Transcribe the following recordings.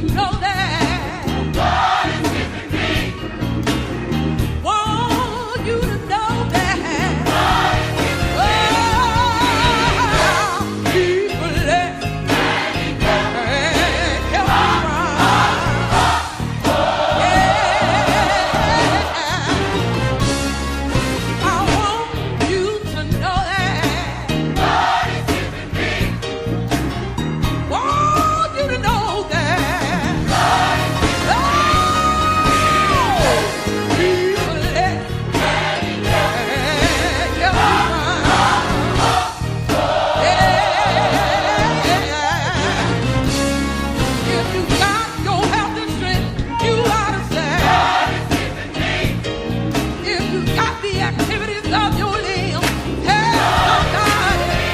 know that God is with me. Want you to know that God is with me. Keep blessed and help me I want you to know that God is with me. Want you to know that God is with me. People let if you got your health and strength, you ought to say God is with me. If you got the activities of your limbs, tell somebody,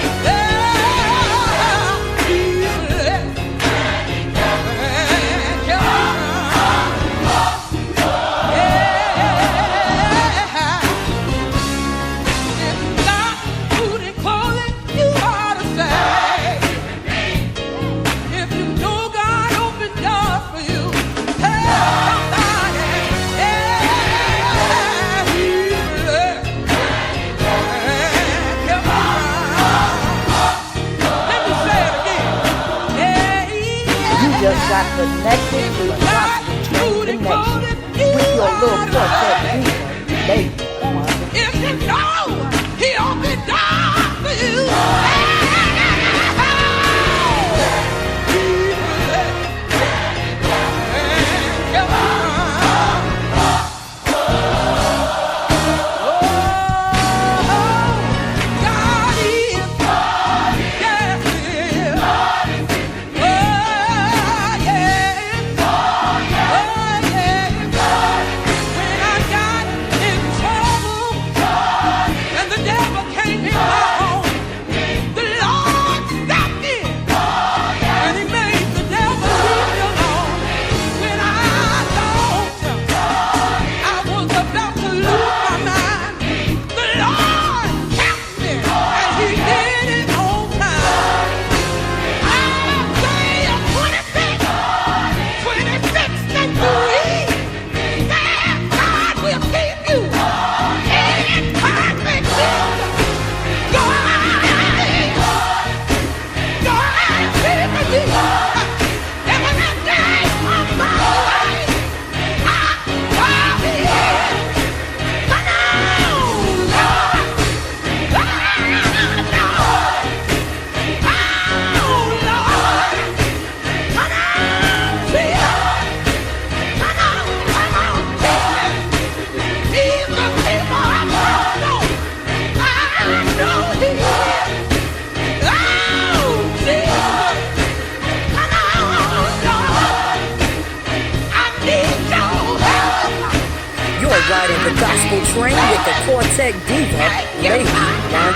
if you got food and clothing, you ought to say, if you know God opened doors for you, tell somebody, let me say it again. You just got connected to Gospel Train Connection with your little Quartet Diva, baby. If you know He opened doors for you, and the devil came in my home. The Lord stepped in and He made the devil leave me alone. When I thought I was about to lose my mind, the Lord kept me and He did it on time. Isaiah 26 and 3 said God will keep you in perfect peace. Riding the Gospel Train with the Quartet Diva, baby, Wanda.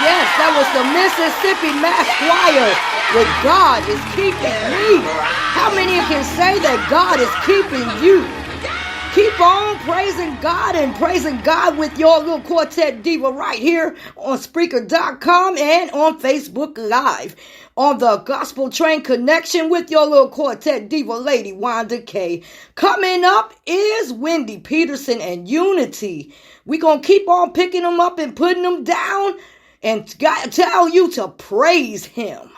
Yes, that was the Mississippi Mass Choir with God is Keeping Me. How many can say that God is keeping you? Keep on praising God and praising God with your little Quartet Diva right here on Spreaker.com and on Facebook Live. On the Gospel Train Connection with your little Quartet Diva lady, Wanda K. Coming up is Wendy Peterson and Unity. We're going to keep on picking them up and putting them down and tell you to praise him.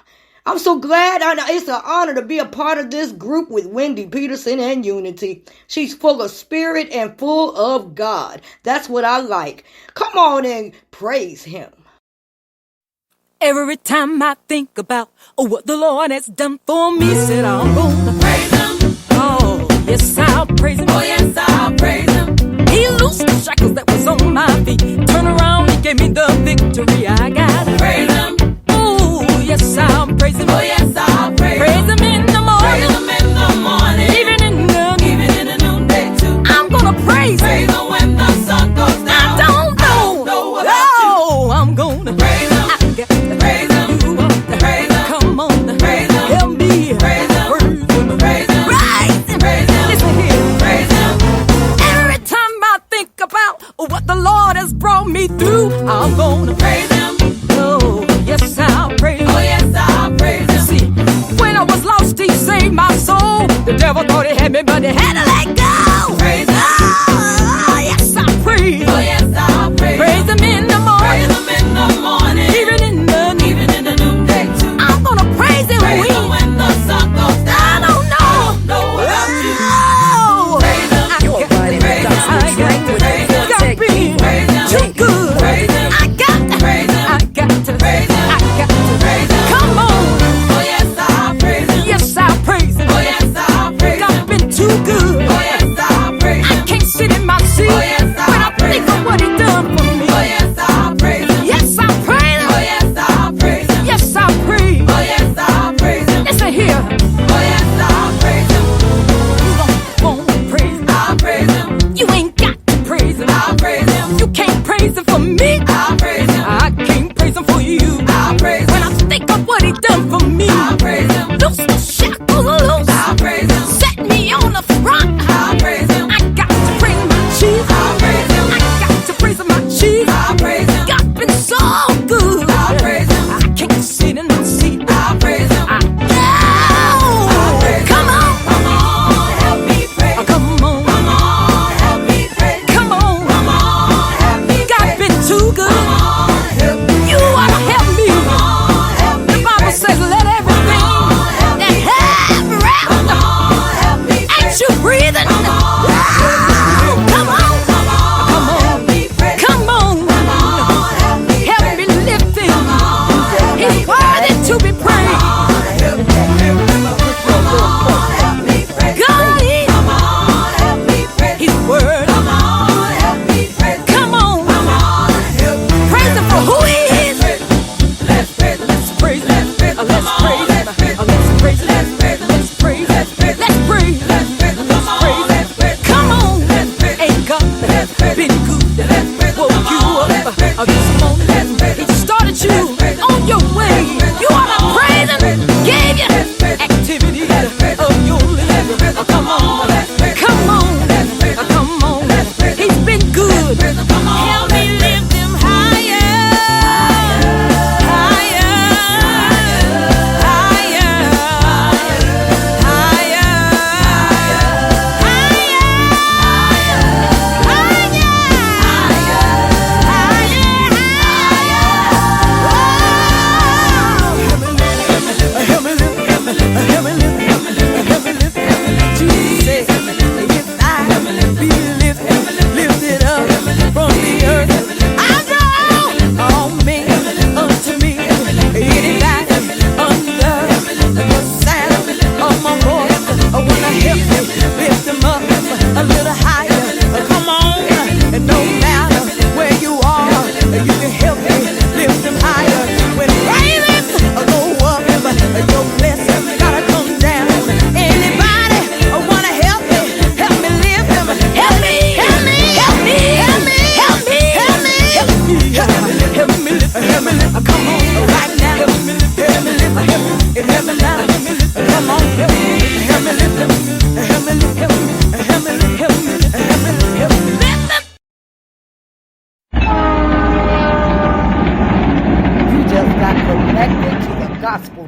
I'm so glad. It's an honor to be a part of this group with Wendy Peterson and Unity. She's full of spirit and full of God. That's what I like. Come on and praise him. Every time I think about what the Lord has done for me, said I'm gonna praise him. Oh, yes, I'll praise him. Oh, yes, I'll praise him. He loosed the shackles that was on my feet. Turn around, he gave me the victory. I gotta praise him. Yes, I'll praise him. Oh, yes, I'll praise him. Praise him in the morning. Praise him in the morning. Even in the noonday too. I'm gonna praise him. Praise him when the sun goes down. I don't know about you. I'm gonna praise him. I got to praise him. You want to praise him. Come on, praise him. Help me. Praise him. Praise him. Praise him. Praise him. Praise him. Listen here. Praise him. Every time I think about what the Lord has brought me through, I'm gonna praise him. Oh, yes, I'll praise him. See, when I was lost, he saved my soul. The devil thought he had me, but he had to let go. Praise him. Oh, yes, I praise. Oh, yes, I praise. Praise him in the morning. Praise him in the morning. Even in the noonday too. I'm gonna praise him. Praise him when the sun goes down. I don't know about you. Oh, praise him. I got to praise him. I got to praise him. Got me. Praise him. Too good. Praise him. I got to praise him. I got to praise him. I got to praise him. Come on. Too good. Oh, yes, I'll praise him. I can't sit in my seat. Oh, yes, when I think of what he done for me. Oh, yes, I'll praise him. Yes, I'll praise him. Oh, yes, I'll praise him. Yes, I'll praise. Oh, yes, I'll praise him. Listen here. Oh, yes, I'll praise him. You don't want to praise him. I'll praise him. You ain't got to praise him. I'll praise him. You can't praise him for me. I'll praise him. I can't praise him for you. I'll praise him. When I think of what he done for me. I'll praise him. Loose the shackles loose. I'll praise him. Set me on the front. I'll praise him. I got to praise my chief. I'll praise him. I got to praise my chief. I'll praise him. God been so good. I'll praise him. I can't sit in my seat. I'll praise him. I know. I'll praise him. Come on, help me praise. Come on, help me praise. Come on, help me praise. God been too good. Come on, help me. You ought to help me. Come on, help me. The Bible says let everything that have breath. Ain't you breathing? Come on, come on, help me pray. Come on, help me lift him. He's worthy to be praised. God is. He's worthy. Come on, praise him for who he is. Let's praise him. Let's praise him. Let's praise him. Let's praise him. Let's praise him. Let's praise him. Let's praise. Come on, ain't God been good? Woke you up this morning. He started you on your way. You ought to praise him. Gave you activity of your life. Come on, come on, come on. He's been good. Help me lift him higher, higher, higher, higher. Help me lift him.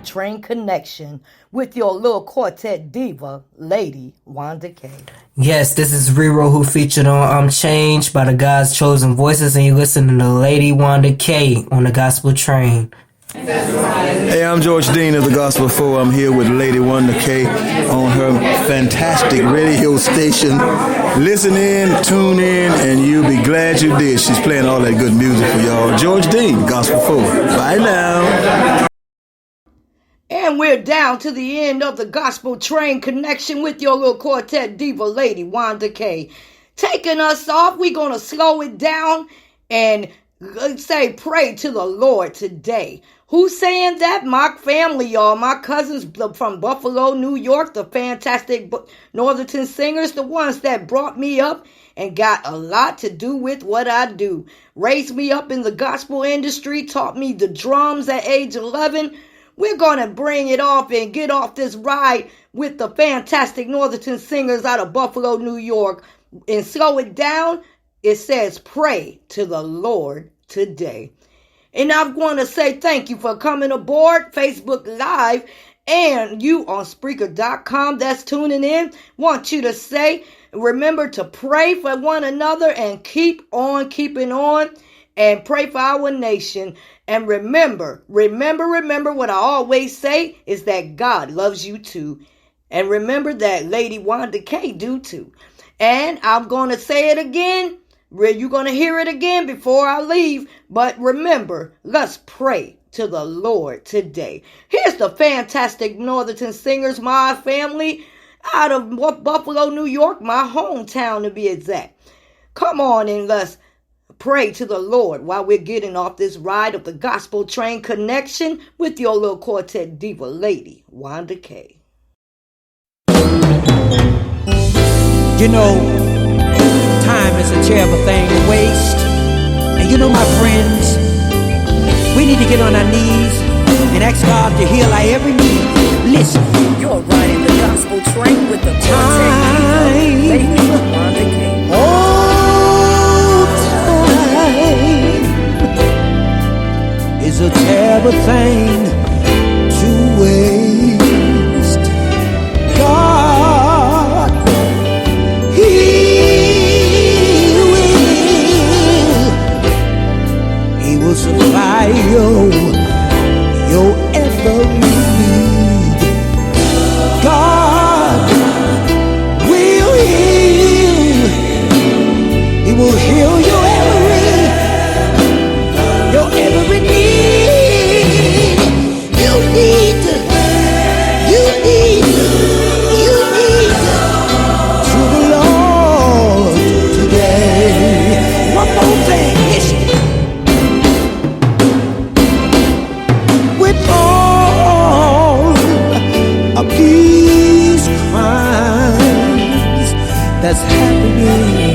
Train Connection with your little quartet diva, Lady Wanda K. Yes, this is Rero who featured on I'm Changed by the God's Chosen Voices, and you're listening to Lady Wanda K on the Gospel Train. Hey, I'm George Dean of the Gospel 4. I'm here with Lady Wanda K on her fantastic radio station. Listen in, tune in, and you'll be glad you did. She's playing all that good music for y'all. George Dean, Gospel 4. Bye now. And we're down to the end of the Gospel Train Connection with your little quartet diva, Lady Wanda K. Taking us off, we're going to slow it down and say pray to the Lord today. Who's saying that? My family, y'all. My cousins from Buffalo, New York, the fantastic Northern singers, the ones that brought me up and got a lot to do with what I do. Raised me up in the gospel industry, taught me the drums at age 11. We're going to bring it off and get off this ride with the fantastic Northern singers out of Buffalo, New York. And slow it down. It says, pray to the Lord today. And I'm going to say thank you for coming aboard Facebook Live and you on Spreaker.com that's tuning in. Want you to say, remember to pray for one another and keep on keeping on and pray for our nation. And remember what I always say is that God loves you too. And remember that Lady Wanda K do too. And I'm going to say it again. You're going to hear it again before I leave. But remember, let's pray to the Lord today. Here's the fantastic Northern singers, my family, out of Buffalo, New York, my hometown to be exact. Come on and let's pray to the Lord while we're getting off this ride of the Gospel Train Connection with your little quartet diva, Lady Wanda K. You know, time is a terrible thing to waste. And you know, my friends, we need to get on our knees and ask God to heal our every need. Listen. You're riding the gospel train with the quartet diva, Lady Wanda K. Oh, time is a terrible thing to waste. God, He will supply your every need. God will heal. He will heal your every need. You need to the Lord today. One more thing, listen. With all of these crimes that's happening